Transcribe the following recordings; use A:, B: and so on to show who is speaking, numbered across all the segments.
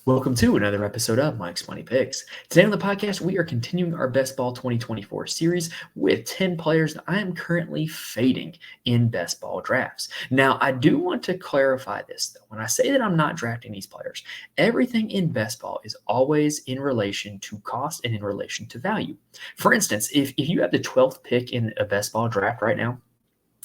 A: Welcome to another episode of Mike's Money Picks. Today on the podcast, we are continuing our Best Ball 2024 series with 10 players that I am currently fading in best ball drafts. Now, I do want to clarify this, though. When I say that I'm not drafting these players, everything in best ball is always in relation to cost and in relation to value. For instance, if you have the 12th pick in a best ball draft right now,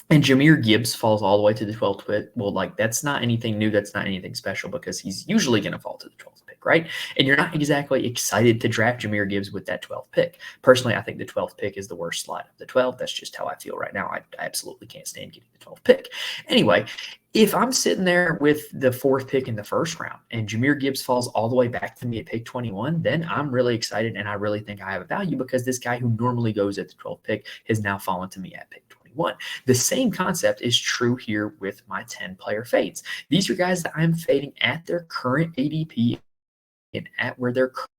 A: and Jahmyr Gibbs falls all the way to the 12th pick. Well, that's not anything new. That's not anything special because he's usually going to fall to the 12th pick, right? And you're not exactly excited to draft Jahmyr Gibbs with that 12th pick. Personally, I think the 12th pick is the worst slot of the 12. That's just how I feel right now. I absolutely can't stand getting the 12th pick. Anyway, if I'm sitting there with the 4th pick in the first round and Jahmyr Gibbs falls all the way back to me at pick 21, then I'm really excited and I really think I have a value because this guy who normally goes at the 12th pick has now fallen to me at pick 21. The same concept is true here with my 10-player fades. These are guys that I'm fading at their current ADP and at where they're current.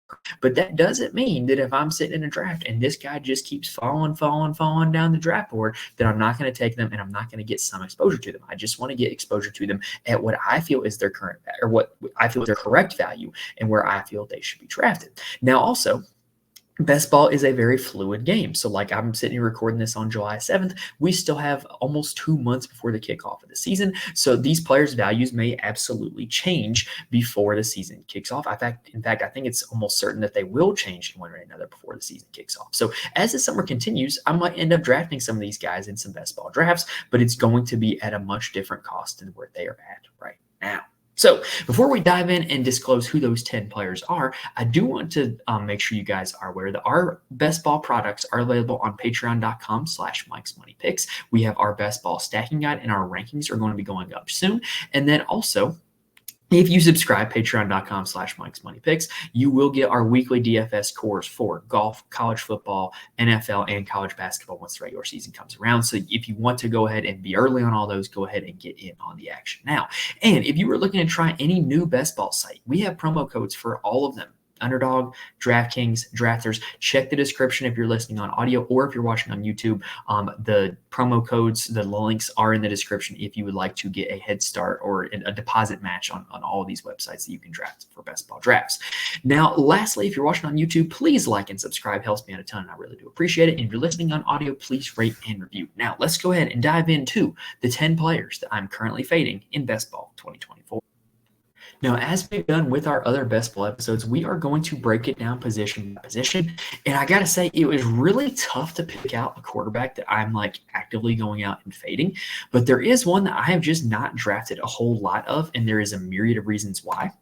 A: But that doesn't mean that if I'm sitting in a draft and this guy just keeps falling down the draft board, that I'm not going to take them and I'm not going to get some exposure to them. I just want to get exposure to them at what I feel is their current or what I feel is their correct value and where I feel they should be drafted. Now, also, best ball is a very fluid game. So like I'm sitting here recording this on July 7th. We still have almost 2 months before the kickoff of the season. So these players' values may absolutely change before the season kicks off. In fact, I think it's almost certain that they will change in one way or another before the season kicks off. So as the summer continues, I might end up drafting some of these guys in some best ball drafts, but it's going to be at a much different cost than where they are at right now. So before we dive in and disclose who those 10 players are, I do want to make sure you guys are aware that our best ball products are available on patreon.com/Mike's Money Picks. We have our best ball stacking guide and our rankings are going to be going up soon. And then also, if you subscribe, patreon.com/Mike's Money Picks, you will get our weekly DFS cores for golf, college football, NFL, and college basketball once the regular season comes around. So if you want to go ahead and be early on all those, go ahead and get in on the action now. And if you were looking to try any new best ball site, we have promo codes for all of them. Underdog, DraftKings, Drafters. Check the description if you're listening on audio or if you're watching on YouTube. The promo codes, the links are in the description if you would like to get a head start or a deposit match on all of these websites that you can draft for best ball drafts. Now, lastly, if you're watching on YouTube, please like and subscribe. Helps me out a ton, and I really do appreciate it. And if you're listening on audio, please rate and review. Now, let's go ahead and dive into the 10 players that I'm currently fading in best ball 2024. Now, as we've done with our other best ball episodes, we are going to break it down position by position. And I got to say, it was really tough to pick out a quarterback that I'm like actively going out and fading. But there is one that I have just not drafted a whole lot of, and there is a myriad of reasons why.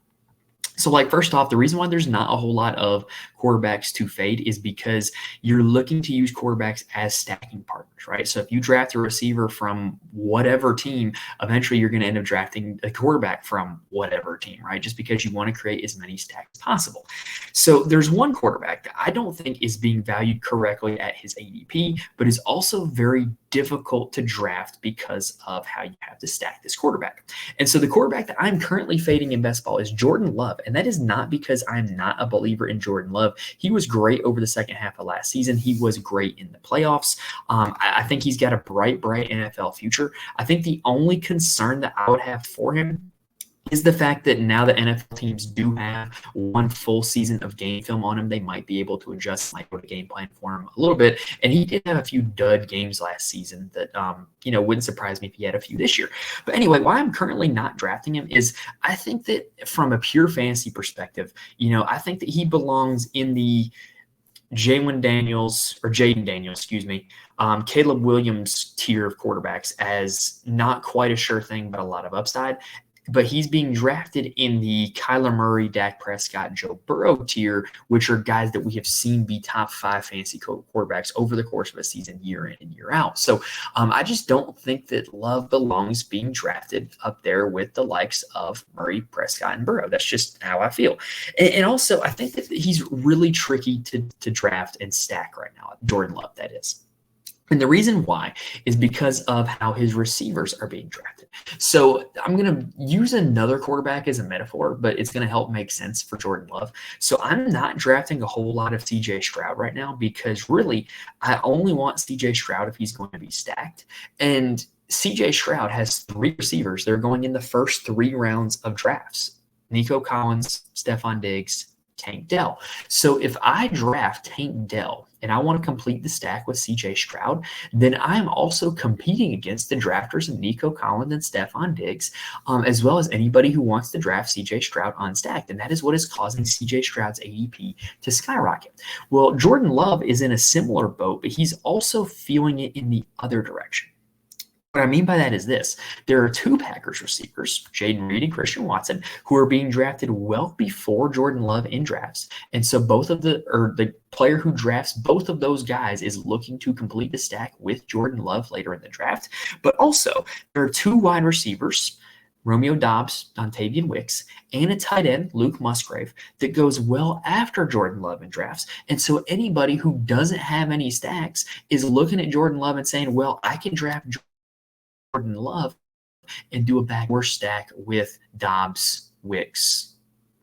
A: So like first off, the reason why there's not a whole lot of quarterbacks to fade is because you're looking to use quarterbacks as stacking partners, right? So if you draft a receiver from whatever team, eventually you're going to end up drafting a quarterback from whatever team, right? Just because you want to create as many stacks as possible. So there's one quarterback that I don't think is being valued correctly at his ADP, but is also very difficult to draft because of how you have to stack this quarterback. And so the quarterback that I'm currently fading in best ball is Jordan Love. And that is not because I'm not a believer in Jordan Love. He was great over the second half of last season. He was great in the playoffs. I think he's got a bright NFL future. I think the only concern that I would have for him is the fact that now the NFL teams do have one full season of game film on him. They might be able to adjust the game plan for him a little bit. And he did have a few dud games last season that, wouldn't surprise me if he had a few this year. But anyway, why I'm currently not drafting him is I think that from a pure fantasy perspective, I think that he belongs in the Jaden Daniels, Caleb Williams tier of quarterbacks as not quite a sure thing, but a lot of upside. But he's being drafted in the Kyler Murray, Dak Prescott, Joe Burrow tier, which are guys that we have seen be top 5 fantasy quarterbacks over the course of a season, year in and year out. So I just don't think that Love belongs being drafted up there with the likes of Murray, Prescott, and Burrow. That's just how I feel. And also, I think that he's really tricky to draft and stack right now. Jordan Love, that is. And the reason why is because of how his receivers are being drafted. So I'm going to use another quarterback as a metaphor, but it's going to help make sense for Jordan Love. So I'm not drafting a whole lot of CJ Stroud right now because really I only want CJ Stroud if he's going to be stacked. And CJ Stroud has 3 receivers. They're going in the first 3 rounds of drafts. Nico Collins, Stefon Diggs, Tank Dell. So if I draft Tank Dell and I want to complete the stack with CJ Stroud, then I'm also competing against the drafters of Nico Collins and Stefon Diggs, as well as anybody who wants to draft CJ Stroud unstacked. And that is what is causing CJ Stroud's ADP to skyrocket. Well, Jordan Love is in a similar boat, but he's also feeling it in the other direction. What I mean by that is this. There are two Packers receivers, Jaden Reed and Christian Watson, who are being drafted well before Jordan Love in drafts. And so the player who drafts both of those guys is looking to complete the stack with Jordan Love later in the draft. But also, there are two wide receivers, Romeo Doubs, Dontavian Wicks, and a tight end, Luke Musgrave, that goes well after Jordan Love in drafts. And so anybody who doesn't have any stacks is looking at Jordan Love and saying, well, I can draft Jordan Love and do a backdoor stack with Doubs, Wicks,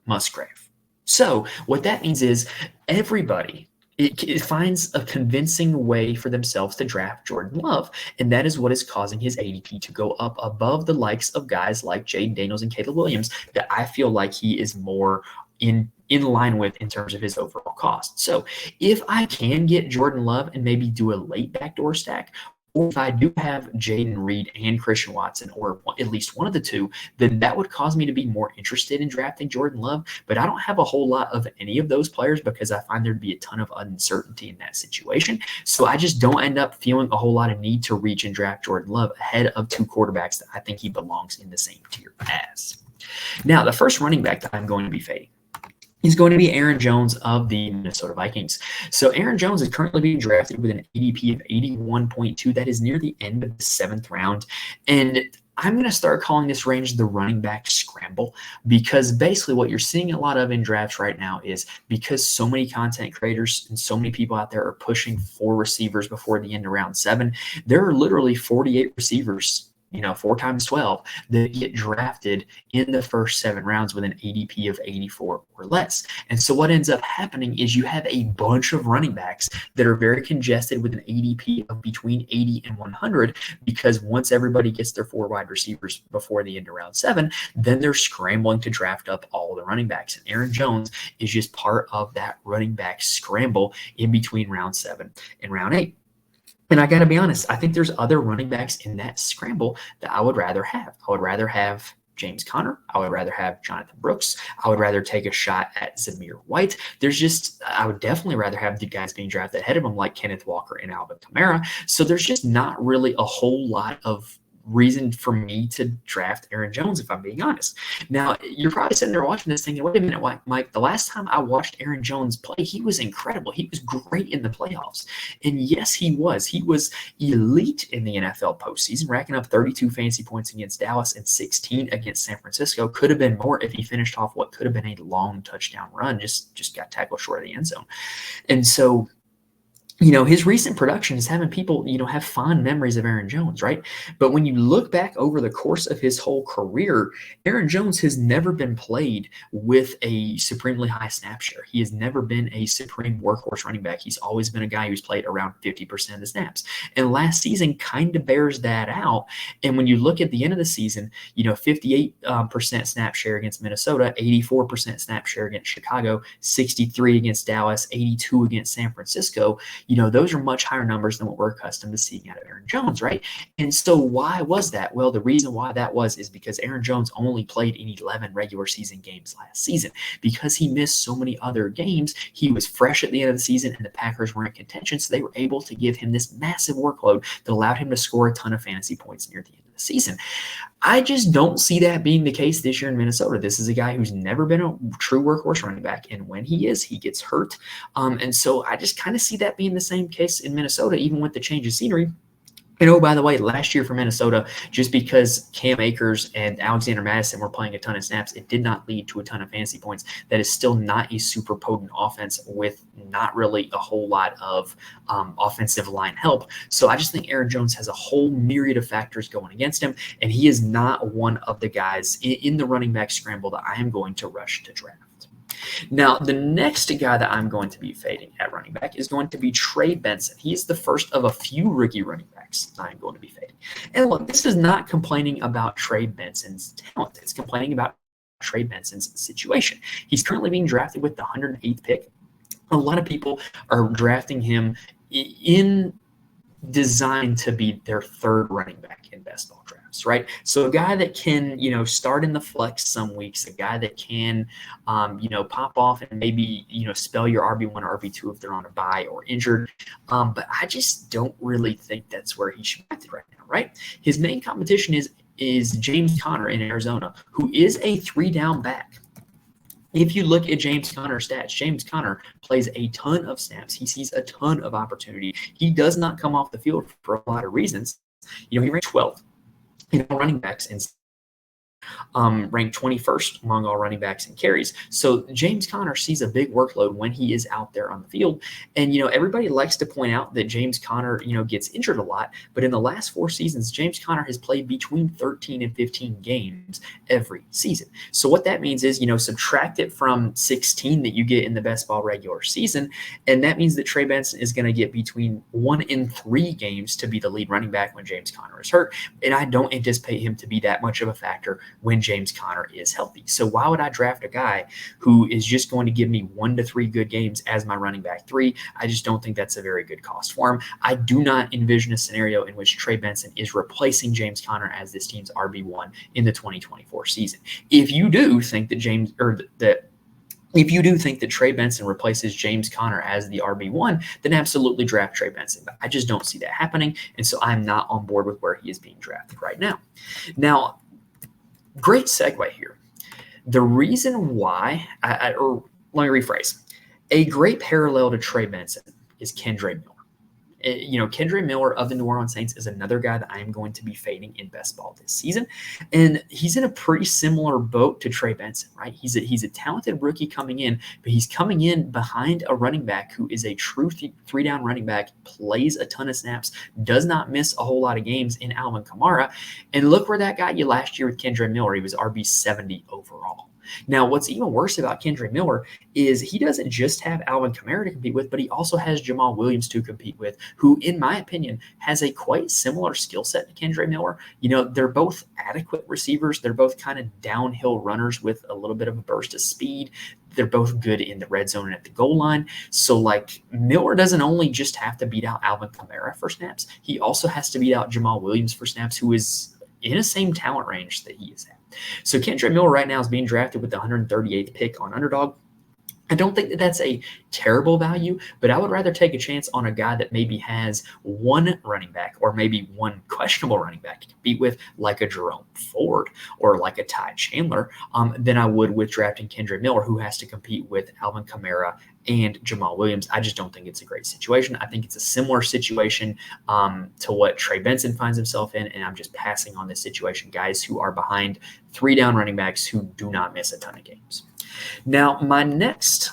A: Musgrave. So what that means is everybody it finds a convincing way for themselves to draft Jordan Love, and that is what is causing his ADP to go up above the likes of guys like Jaden Daniels and Caleb Williams that I feel like he is more in line with in terms of his overall cost. So if I can get Jordan Love and maybe do a late backdoor stack, or if I do have Jaden Reed and Christian Watson, or at least one of the two, then that would cause me to be more interested in drafting Jordan Love. But I don't have a whole lot of any of those players because I find there to be a ton of uncertainty in that situation. So I just don't end up feeling a whole lot of need to reach and draft Jordan Love ahead of two quarterbacks that I think he belongs in the same tier as. Now, the first running back that I'm going to be fading is going to be Aaron Jones of the Minnesota Vikings. So Aaron Jones is currently being drafted with an ADP of 81.2. That is near the end of the 7th round. And I'm going to start calling this range the running back scramble, because basically what you're seeing a lot of in drafts right now is because so many content creators and so many people out there are pushing 4 receivers before the end of round 7, there are literally 48 receivers, 4 times 12, that get drafted in the first 7 rounds with an ADP of 84 or less. And so what ends up happening is you have a bunch of running backs that are very congested with an ADP of between 80 and 100, because once everybody gets their 4 wide receivers before the end of round 7, then they're scrambling to draft up all the running backs. And Aaron Jones is just part of that running back scramble in between round 7 and round 8. And I got to be honest, I think there's other running backs in that scramble that I would rather have. I would rather have James Conner. I would rather have Jonathan Brooks. I would rather take a shot at Zamir White. I would definitely rather have the guys being drafted ahead of him like Kenneth Walker and Alvin Kamara. So there's just not really a whole lot of reason for me to draft Aaron Jones, if I'm being honest. Now, you're probably sitting there watching this thinking, wait a minute, Mike, the last time I watched Aaron Jones play, he was incredible. He was great in the playoffs. And yes, he was. He was elite in the NFL postseason, racking up 32 fantasy points against Dallas and 16 against San Francisco. Could have been more if he finished off what could have been a long touchdown run, just got tackled short of the end zone. And so his recent production is having people, have fond memories of Aaron Jones, right? But when you look back over the course of his whole career, Aaron Jones has never been played with a supremely high snap share. He has never been a supreme workhorse running back. He's always been a guy who's played around 50% of the snaps. And last season kind of bears that out. And when you look at the end of the season, 58% snap share against Minnesota, 84% snap share against Chicago, 63 against Dallas, 82 against San Francisco. Those are much higher numbers than what we're accustomed to seeing out of Aaron Jones, right? And so why was that? Well, the reason why that was is because Aaron Jones only played in 11 regular season games last season. Because he missed so many other games, he was fresh at the end of the season and the Packers were in contention, so they were able to give him this massive workload that allowed him to score a ton of fantasy points near the end of the season. I just don't see that being the case this year in Minnesota. This is a guy who's never been a true workhorse running back, and when he is, he gets hurt. And so I just kind of see that being the same case in Minnesota, even with the change of scenery. And oh, by the way, last year for Minnesota, just because Cam Akers and Alexander Madison were playing a ton of snaps, it did not lead to a ton of fantasy points. That is still not a super potent offense with not really a whole lot of offensive line help. So I just think Aaron Jones has a whole myriad of factors going against him, and he is not one of the guys in the running back scramble that I am going to rush to draft. Now, the next guy that I'm going to be fading at running back is going to be Trey Benson. He is the first of a few rookie running backs I'm going to be fading. And look, this is not complaining about Trey Benson's talent. It's complaining about Trey Benson's situation. He's currently being drafted with the 108th pick. A lot of people are drafting him in designed to be their third running back in best ball drafts, right? So a guy that can, start in the flex some weeks, a guy that can, pop off and maybe, spell your RB1 or RB2 if they're on a bye or injured. But I just don't really think that's where he should be drafted right now, right? His main competition is James Conner in Arizona, who is a 3-down back. If you look at James Conner's stats, James Conner plays a ton of snaps. He sees a ton of opportunity. He does not come off the field for a lot of reasons. He ranked 12th in running backs and ranked 21st among all running backs and carries. So James Conner sees a big workload when he is out there on the field. And, everybody likes to point out that James Conner, gets injured a lot. But in the last 4 seasons, James Conner has played between 13 and 15 games every season. So what that means is, subtract it from 16 that you get in the best ball regular season. And that means that Trey Benson is going to get between 1 and 3 games to be the lead running back when James Conner is hurt. And I don't anticipate him to be that much of a factor when James Conner is healthy. So why would I draft a guy who is just going to give me 1 to 3 good games as my running back 3? I just don't think that's a very good cost for him. I do not envision a scenario in which Trey Benson is replacing James Conner as this team's RB1 in the 2024 season. If you do think that if you do think that Trey Benson replaces James Conner as the RB1, then absolutely draft Trey Benson. But I just don't see that happening, and so I'm not on board with where he is being drafted right now. Now, great segue here. The reason why, or let me rephrase, a great parallel to Trey Benson is Kendre Miller. Kendre Miller of the New Orleans Saints is another guy that I am going to be fading in best ball this season. And he's in a pretty similar boat to Trey Benson, right? He's a talented rookie coming in, but he's coming in behind a running back who is a true 3-down running back, plays a ton of snaps, does not miss a whole lot of games in Alvin Kamara. And look where that got you last year with Kendre Miller. He was RB 70 overall. Now, what's even worse about Kendre Miller is he doesn't just have Alvin Kamara to compete with, but he also has Jamal Williams to compete with, who, in my opinion, has a quite similar skill set to Kendre Miller. They're both adequate receivers. They're both kind of downhill runners with a little bit of a burst of speed. They're both good in the red zone and at the goal line. So, Miller doesn't only just have to beat out Alvin Kamara for snaps. He also has to beat out Jamal Williams for snaps, who is in the same talent range that he is at. So Kendre Miller right now is being drafted with the 138th pick on Underdog. I don't think that that's a terrible value, but I would rather take a chance on a guy that maybe has one running back or maybe one questionable running back to compete with, like a Jerome Ford or like a Ty Chandler, than I would with drafting Kendre Miller, who has to compete with Alvin Kamara and Jamal Williams. I just don't think it's a great situation. I think it's a similar situation to what Trey Benson finds himself in, and I'm just passing on this situation, guys who are behind 3-down running backs who do not miss a ton of games. Now, my next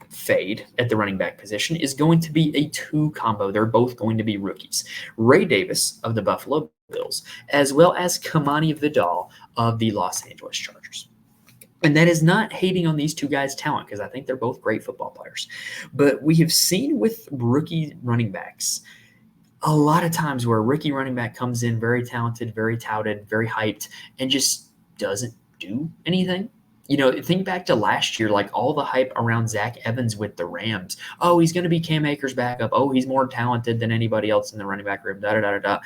A: fade at the running back position is going to be a 2 combo. They're both going to be rookies. Ray Davis of the Buffalo Bills, as well as Kamani Vidal of the Los Angeles Chargers. And that is not hating on these 2 guys' talent, because I think they're both great football players. But we have seen with rookie running backs a lot of times where a rookie running back comes in very talented, very touted, very hyped, and just doesn't do anything. Think back to last year, all the hype around Zach Evans with the Rams. Oh, he's going to be Cam Akers' backup. Oh, he's more talented than anybody else in the running back room, da-da-da-da-da.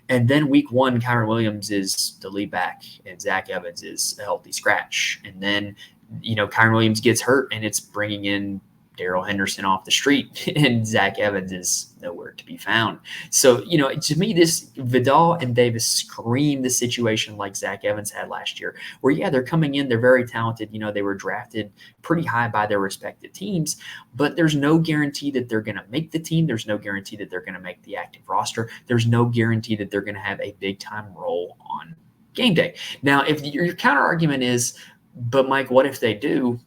A: And then week 1, Kyren Williams is the lead back, and Zach Evans is a healthy scratch. And then, Kyren Williams gets hurt, and it's bringing in Darrell Henderson off the street, and Zach Evans is nowhere to be found. So, to me, this Vidal and Davis scream the situation like Zach Evans had last year, where, they're coming in, they're very talented. They were drafted pretty high by their respective teams, but there's no guarantee that they're going to make the team. There's no guarantee that they're going to make the active roster. There's no guarantee that they're going to have a big-time role on game day. Now, if your counter argument is, but Mike, what if they do?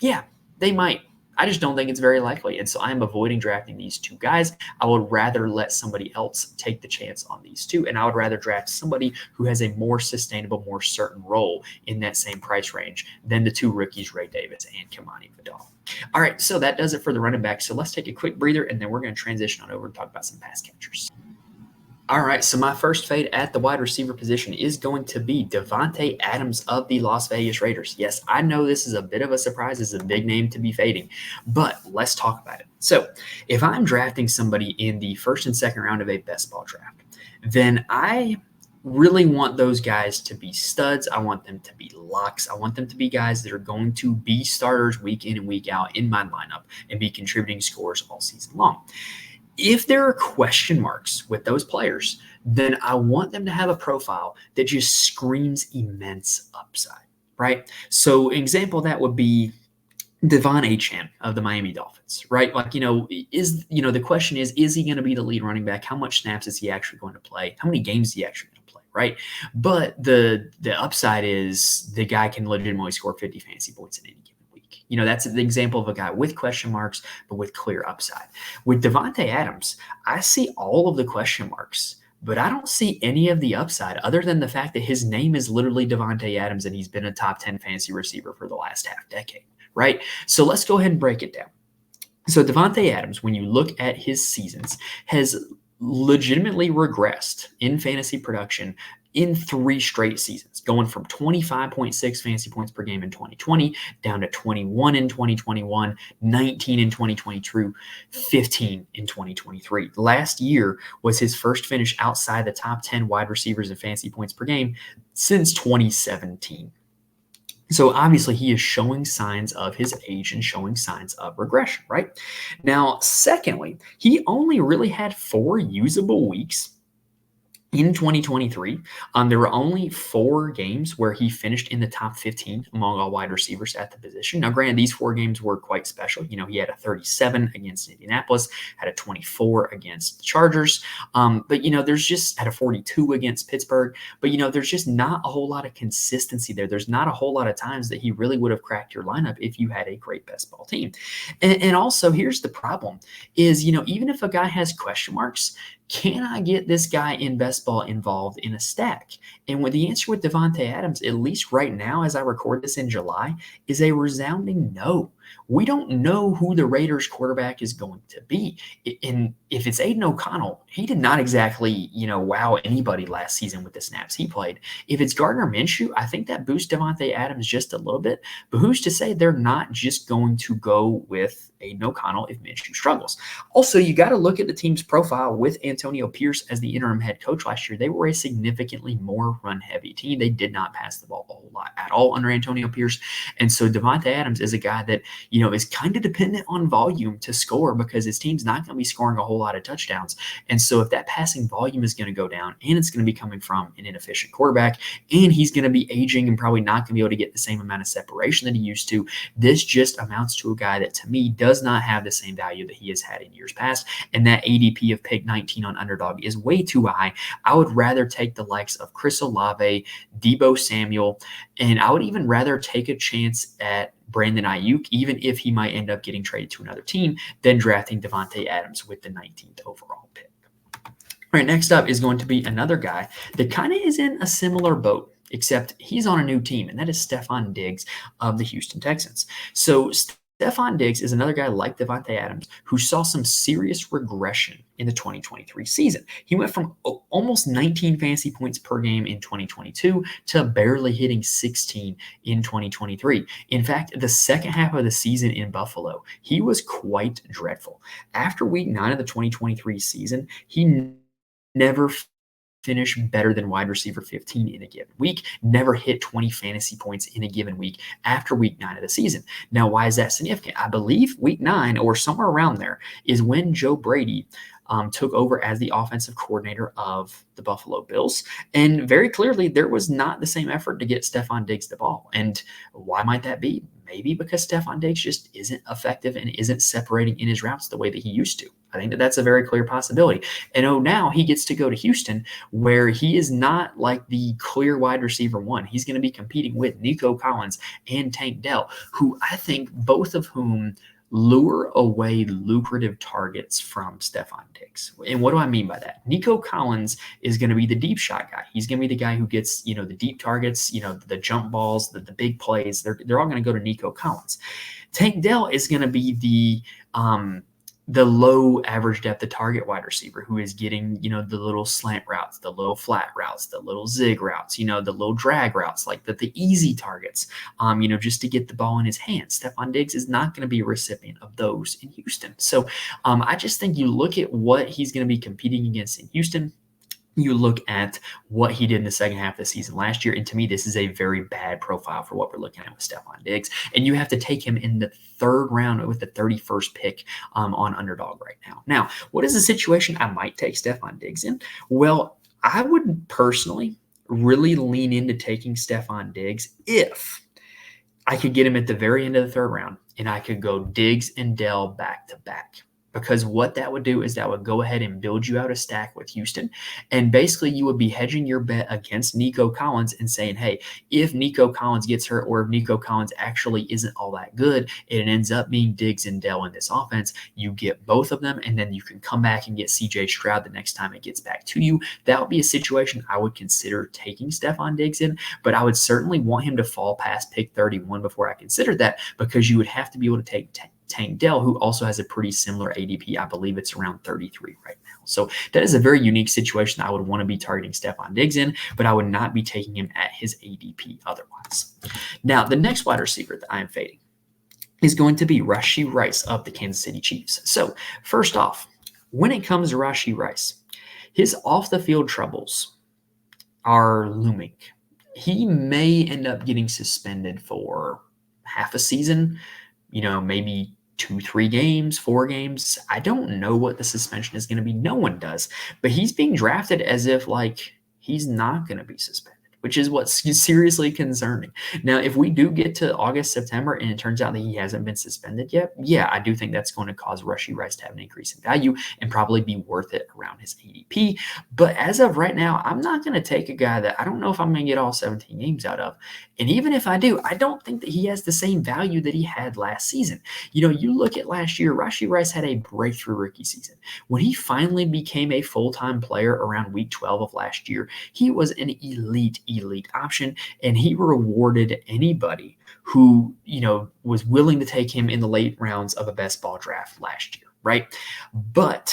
A: Yeah, they might. I just don't think it's very likely. And so I'm avoiding drafting these 2 guys. I would rather let somebody else take the chance on these 2. And I would rather draft somebody who has a more sustainable, more certain role in that same price range than the 2 rookies, Ray Davis and Kamani Vidal. All right, so that does it for the running back. So let's take a quick breather, and then we're going to transition on over and talk about some pass catchers. All right, so my first fade at the wide receiver position is going to be Devonte Adams of the Las Vegas Raiders. Yes, I know this is a bit of a surprise. It's a big name to be fading, but let's talk about it. So, if I'm drafting somebody in the first and second round of a best ball draft, then I really want those guys to be studs. I want them to be locks. I want them to be guys that are going to be starters week in and week out in my lineup and be contributing scores all season long. If there are question marks with those players, then I want them to have a profile that just screams immense upside, right? So, an example of that would be Devon Achane of the Miami Dolphins, right? Like, the question is he going to be the lead running back? How much snaps is he actually going to play? How many games is he actually going to play, right? But the upside is the guy can legitimately score 50 fantasy points in any given week. That's the example of a guy with question marks, but with clear upside. With Devonte Adams, I see all of the question marks, but I don't see any of the upside other than the fact that his name is literally Devonte Adams and he's been a top 10 fantasy receiver for the last half decade, right? So let's go ahead and break it down. So Devonte Adams, when you look at his seasons, has legitimately regressed in fantasy production in 3 straight seasons, going from 25.6 fantasy points per game in 2020 down to 21 in 2021, 19 in 2022, 15 in 2023. Last year was his first finish outside the top 10 wide receivers in fantasy points per game since 2017. So obviously he is showing signs of his age and showing signs of regression, right? Now, secondly, he only really had 4 usable weeks in 2023. There were only 4 games where he finished in the top 15 among all wide receivers at the position. Now, granted, these 4 games were quite special. He had a 37 against Indianapolis, had a 24 against the Chargers, but there's just had a 42 against Pittsburgh. But there's just not a whole lot of consistency there. There's not a whole lot of times that he really would have cracked your lineup if you had a great best ball team. And also, here's the problem: is even if a guy has question marks, can I get this guy in best ball involved in a stack? And with the answer with Devonte Adams, at least right now, as I record this in July, is a resounding no. We don't know who the Raiders quarterback is going to be. And if it's Aiden O'Connell, he did not exactly, wow anybody last season with the snaps he played. If it's Gardner Minshew, I think that boosts Devonte Adams just a little bit. But who's to say they're not just going to go with Aiden O'Connell if Minshew struggles? Also, you got to look at the team's profile with Antonio Pierce as the interim head coach last year. They were a significantly more run-heavy team. They did not pass the ball a whole lot at all under Antonio Pierce. And so Devonte Adams is a guy that, is kind of dependent on volume to score because his team's not going to be scoring a whole lot of touchdowns. And so if that passing volume is going to go down and it's going to be coming from an inefficient quarterback and he's going to be aging and probably not going to be able to get the same amount of separation that he used to, this just amounts to a guy that to me does not have the same value that he has had in years past. And that ADP of pick 19 on Underdog is way too high. I would rather take the likes of Chris Olave, Deebo Samuel, and I would even rather take a chance at Brandon Ayuk, even if he might end up getting traded to another team, than drafting Devonte Adams with the 19th overall pick. All right, next up is going to be another guy that kind of is in a similar boat, except he's on a new team, and that is Stefon Diggs of the Houston Texans. So Stefon Diggs is another guy like Devonte Adams who saw some serious regression in the 2023 season. He went from almost 19 fantasy points per game in 2022 to barely hitting 16 in 2023. In fact, the second half of the season in Buffalo, he was quite dreadful. After week 9 of the 2023 season, he never finish better than wide receiver 15 in a given week, never hit 20 fantasy points in a given week after week 9 of the season. Now, why is that significant? I believe week 9 or somewhere around there is when Joe Brady took over as the offensive coordinator of the Buffalo Bills. And very clearly, there was not the same effort to get Stefon Diggs the ball. And why might that be? Maybe because Stefon Diggs just isn't effective and isn't separating in his routes the way that he used to. I think that that's a very clear possibility. And now he gets to go to Houston where he is not like the clear wide receiver 1. He's going to be competing with Nico Collins and Tank Dell, who I think both of whom lure away lucrative targets from Stefon Diggs. And what do I mean by that? Nico Collins is going to be the deep shot guy. He's going to be the guy who gets, the deep targets, the jump balls, the big plays. They're all going to go to Nico Collins. Tank Dell is going to be the the low average depth of target wide receiver who is getting, the little slant routes, the little flat routes, the little zig routes, the little drag routes, like the easy targets, just to get the ball in his hands. Stefon Diggs is not going to be a recipient of those in Houston. So I just think you look at what he's going to be competing against in Houston. You look at what he did in the second half of the season last year, and to me, this is a very bad profile for what we're looking at with Stefon Diggs. And you have to take him in the third round with the 31st pick on Underdog right now. Now, what is the situation I might take Stefon Diggs in? Well, I would personally really lean into taking Stefon Diggs if I could get him at the very end of the third round, and I could go Diggs and Dell back to back. Because what that would do is that would go ahead and build you out a stack with Houston. And basically you would be hedging your bet against Nico Collins and saying, hey, if Nico Collins gets hurt or if Nico Collins actually isn't all that good, and it ends up being Diggs and Dell in this offense, you get both of them, and then you can come back and get CJ Stroud the next time it gets back to you. That would be a situation I would consider taking Stefon Diggs in, but I would certainly want him to fall past pick 31 before I consider that, because you would have to be able to take Tank Dell, who also has a pretty similar ADP. I believe it's around 33 right now. So that is a very unique situation I would want to be targeting Stefon Diggs in, but I would not be taking him at his ADP otherwise. Now, the next wide receiver that I am fading is going to be Rashod Rice of the Kansas City Chiefs. So first off, when it comes to Rashod Rice, his off-the-field troubles are looming. He may end up getting suspended for half a season, maybe 2-3 games, 4 games. I don't know what the suspension is going to be. No one does. But he's being drafted as if he's not going to be suspended, which is what's seriously concerning. Now, if we do get to August, September, and it turns out that he hasn't been suspended yet, yeah, I do think that's going to cause Rashod Rice to have an increase in value and probably be worth it around his ADP. But as of right now, I'm not going to take a guy that I don't know if I'm going to get all 17 games out of. And even if I do, I don't think that he has the same value that he had last season. You look at last year, Rashod Rice had a breakthrough rookie season. When he finally became a full-time player around week 12 of last year, he was an elite option, and he rewarded anybody who, was willing to take him in the late rounds of a best ball draft last year, right? But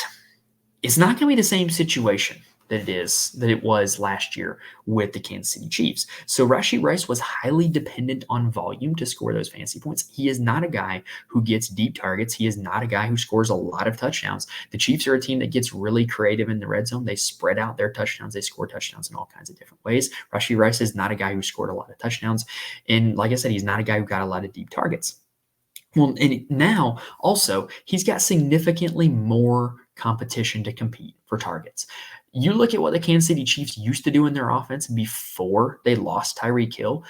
A: it's not going to be the same situation that it was last year with the Kansas City Chiefs. So Rashod Rice was highly dependent on volume to score those fantasy points. He is not a guy who gets deep targets. He is not a guy who scores a lot of touchdowns. The Chiefs are a team that gets really creative in the red zone. They spread out their touchdowns. They score touchdowns in all kinds of different ways. Rashod Rice is not a guy who scored a lot of touchdowns. And like I said, he's not a guy who got a lot of deep targets. Well, and now also he's got significantly more competition to compete for targets. You look at what the Kansas City Chiefs used to do in their offense before they lost Tyreek Hill.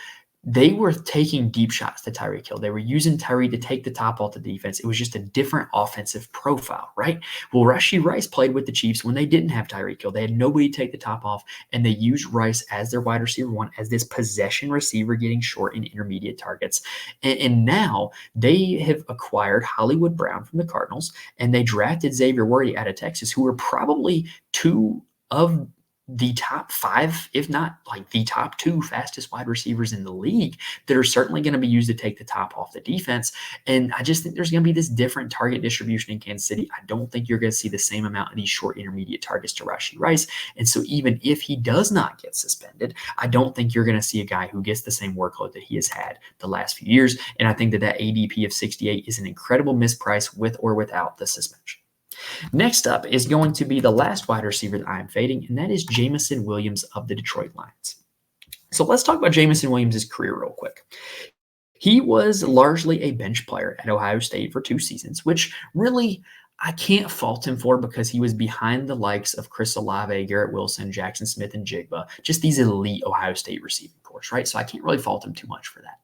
A: They were taking deep shots to Tyreek Hill. They were using Tyreek to take the top off the defense. It was just a different offensive profile, right? Well, Rashod Rice played with the Chiefs when they didn't have Tyreek Hill. They had nobody to take the top off, and they used Rice as their wide receiver one, as this possession receiver getting short and intermediate targets. And now they have acquired Hollywood Brown from the Cardinals, and they drafted Xavier Worthy out of Texas, who are probably two of the top 5, if not the top 2 fastest wide receivers in the league that are certainly going to be used to take the top off the defense. And I just think there's going to be this different target distribution in Kansas City. I don't think you're going to see the same amount of these short intermediate targets to Rashod Rice. And so even if he does not get suspended, I don't think you're going to see a guy who gets the same workload that he has had the last few years. And I think that ADP of 68 is an incredible misprice with or without the suspension. Next up is going to be the last wide receiver that I'm fading, and that is Jameson Williams of the Detroit Lions. So let's talk about Jameson Williams' career real quick. He was largely a bench player at Ohio State for 2 seasons, which really I can't fault him for, because he was behind the likes of Chris Olave, Garrett Wilson, Jackson Smith, and Jigba, just these elite Ohio State receiving corps, right? So I can't really fault him too much for that.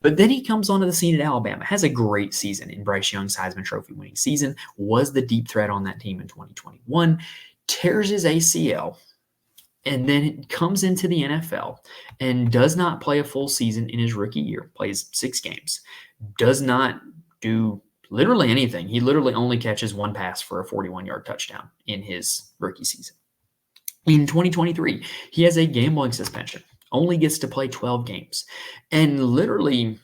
A: But then he comes onto the scene at Alabama, has a great season in Bryce Young's Heisman Trophy winning season, was the deep threat on that team in 2021, tears his ACL, and then comes into the NFL and does not play a full season in his rookie year, plays 6 games, does not do literally anything. He literally only catches 1 pass for a 41-yard touchdown in his rookie season. In 2023, he has a gambling suspension, only gets to play 12 games, and literally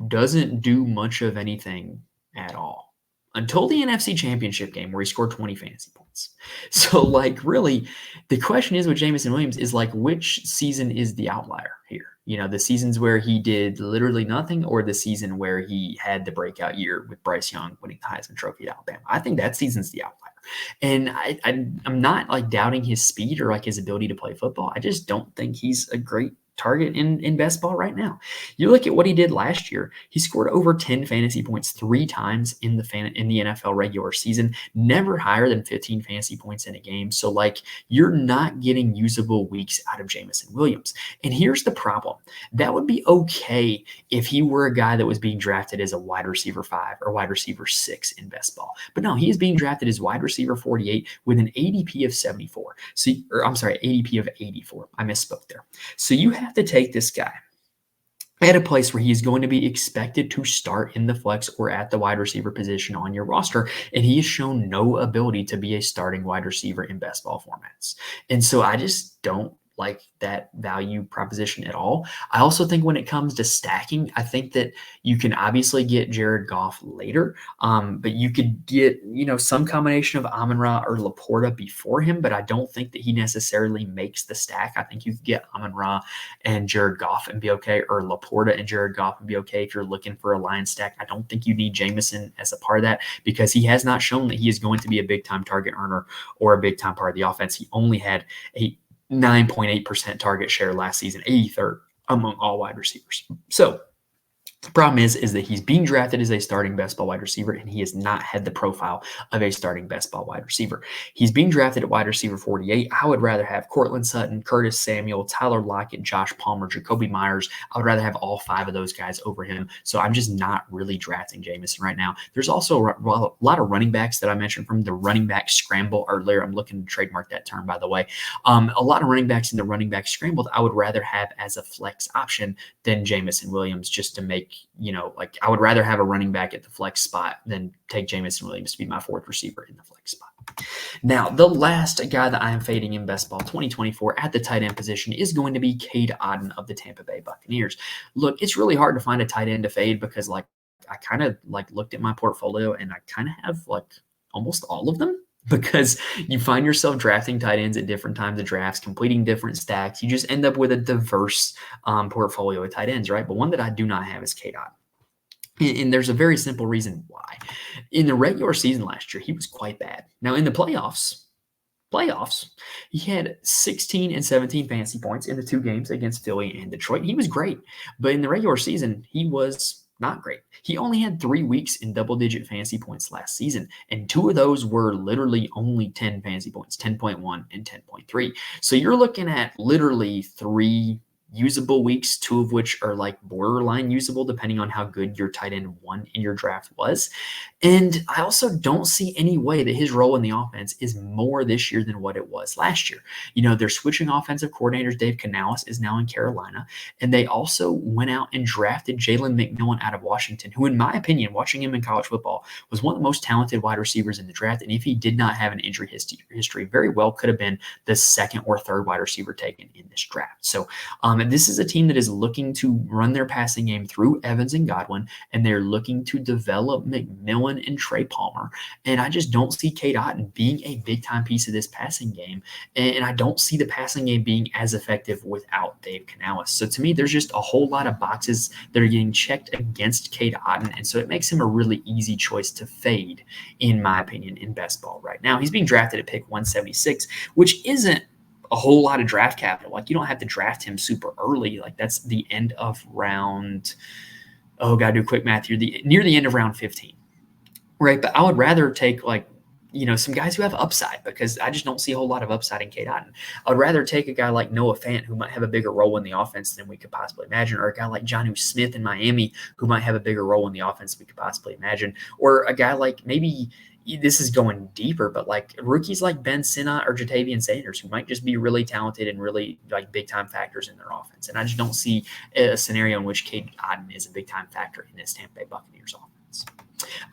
A: doesn't do much of anything at all. until the NFC Championship game where he scored 20 fantasy points. So, like, really, the question is with Jameson Williams is, like, which season is the outlier here? The seasons where he did literally nothing, or the season where he had the breakout year with Bryce Young winning the Heisman Trophy at Alabama. I think that season's the outlier. And I'm not, like, doubting his speed or, like, his ability to play football. I just don't think he's a great target in best ball right now. You look at what he did last year. He scored over 10 fantasy points 3 times in the NFL regular season, never higher than 15 fantasy points in a game. So, like, you're not getting usable weeks out of Jameson Williams. And here's the problem. That would be okay if he were a guy that was being drafted as a wide receiver 5 or wide receiver 6 in best ball. But no, he is being drafted as wide receiver 48 with an ADP of 74. So, or I'm sorry, ADP of 84. I misspoke there. So you have to take this guy at a place where he's going to be expected to start in the flex or at the wide receiver position on your roster, and he has shown no ability to be a starting wide receiver in best ball formats. And so I just don't like that value proposition at all. I also think when it comes to stacking, I think that you can obviously get Jared Goff later, but you could get, some combination of Amon-Ra or Laporta before him, but I don't think that he necessarily makes the stack. I think you could get Amon-Ra and Jared Goff and be okay, or Laporta and Jared Goff and be okay if you're looking for a line stack. I don't think you need Jameson as a part of that because he has not shown that he is going to be a big-time target earner or a big-time part of the offense. He only had a 9.8% target share last season, 83rd among all wide receivers. So the problem is that he's being drafted as a starting best ball wide receiver, and he has not had the profile of a starting best ball wide receiver. He's being drafted at wide receiver 48. I would rather have Cortland Sutton, Curtis Samuel, Tyler Lockett, Josh Palmer, Jacoby Myers. I would rather have all 5 of those guys over him. So I'm just not really drafting Jameson right now. There's also a lot of running backs that I mentioned from the running back scramble earlier. I'm looking to trademark that term, by the way. A lot of running backs in the running back scramble that I would rather have as a flex option than Jameson Williams, just to make, I would rather have a running back at the flex spot than take Jameson Williams to be my 4th receiver in the flex spot. Now, the last guy that I am fading in best ball 2024 at the tight end position is going to be Cade Otton of the Tampa Bay Buccaneers. Look, it's really hard to find a tight end to fade because, I kind of looked at my portfolio and I kind of have almost all of them, because you find yourself drafting tight ends at different times of drafts, completing different stacks. You just end up with a diverse portfolio of tight ends, right? But one that I do not have is Cade Otton. And there's a very simple reason why. In the regular season last year, he was quite bad. Now, in the playoffs, he had 16 and 17 fantasy points in the 2 games against Philly and Detroit. He was great. But in the regular season, he was not great. He only had 3 weeks in double-digit fantasy points last season, and 2 of those were literally only 10 fantasy points, 10.1 and 10.3. So you're looking at literally 3 usable weeks, 2 of which are borderline usable, depending on how good your tight end 1 in your draft was. And I also don't see any way that his role in the offense is more this year than what it was last year. They're switching offensive coordinators. Dave Canales is now in Carolina, and they also went out and drafted Jalen McMillan out of Washington, who, in my opinion, watching him in college football, was one of the most talented wide receivers in the draft. And if he did not have an injury history, very well could have been the 2nd or 3rd wide receiver taken in this draft. So, and this is a team that is looking to run their passing game through Evans and Godwin, and they're looking to develop McMillan and Trey Palmer. And I just don't see Cade Otton being a big-time piece of this passing game. And I don't see the passing game being as effective without Dave Canales. So to me, there's just a whole lot of boxes that are getting checked against Cade Otton. And so it makes him a really easy choice to fade, in my opinion, in best ball right now. He's being drafted at pick 176, which isn't a whole lot of draft capital. You don't have to draft him super early. That's the end of round. Oh, gotta do quick math here. Near the end of round 15, right? But I would rather take some guys who have upside, because I just don't see a whole lot of upside in Cade Otton. I would rather take a guy like Noah Fant, who might have a bigger role in the offense than we could possibly imagine, or a guy like Jonnu Smith in Miami, who might have a bigger role in the offense than we could possibly imagine, or a guy like, maybe this is going deeper, but rookies like Ben Sinnott or Jatavian Sanders, who might just be really talented and really big-time factors in their offense. And I just don't see a scenario in which Cade Otton is a big-time factor in this Tampa Bay Buccaneers offense.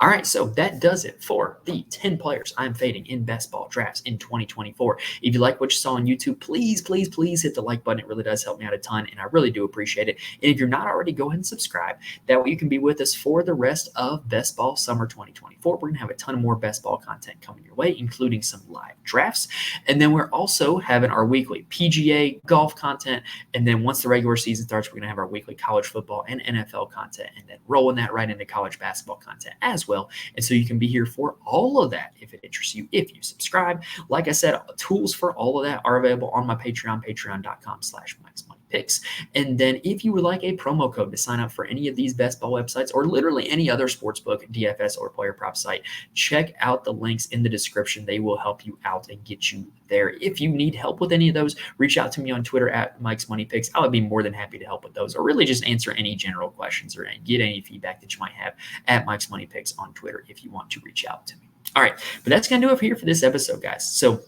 A: All right, so that does it for the 10 players I'm fading in best ball drafts in 2024. If you like what you saw on YouTube, please, please, please hit the like button. It really does help me out a ton, and I really do appreciate it. And if you're not already, go ahead and subscribe. That way you can be with us for the rest of Best Ball Summer 2024. We're going to have a ton more best ball content coming your way, including some live drafts. And then we're also having our weekly PGA golf content. And then once the regular season starts, we're going to have our weekly college football and NFL content, and then rolling that right into college basketball content as well. And so you can be here for all of that if it interests you, if you subscribe. Like I said, tools for all of that are available on my Patreon, patreon.com/Mike'sMoneyPicks. And then if you would like a promo code to sign up for any of these best ball websites or literally any other sportsbook, DFS, or player prop site, check out the links in the description. They will help you out and get you there. If you need help with any of those, reach out to me on Twitter at Mike's Money Picks. I would be more than happy to help with those, or really just answer any general questions or get any feedback that you might have at Mike's Money Picks on Twitter if you want to reach out to me. All right, but that's going to do it here for this episode, guys. So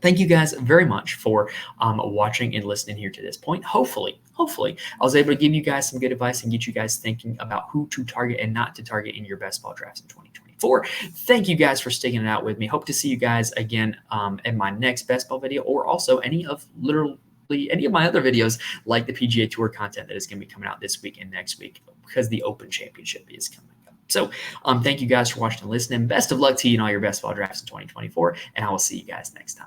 A: thank you guys very much for watching and listening here to this point. Hopefully, I was able to give you guys some good advice and get you guys thinking about who to target and not to target in your best ball drafts in 2024. Thank you guys for sticking it out with me. Hope to see you guys again in my next best ball video, or also any of my other videos like the PGA Tour content that is going to be coming out this week and next week, because the Open Championship is coming up. So thank you guys for watching and listening. Best of luck to you in all your best ball drafts in 2024, and I will see you guys next time.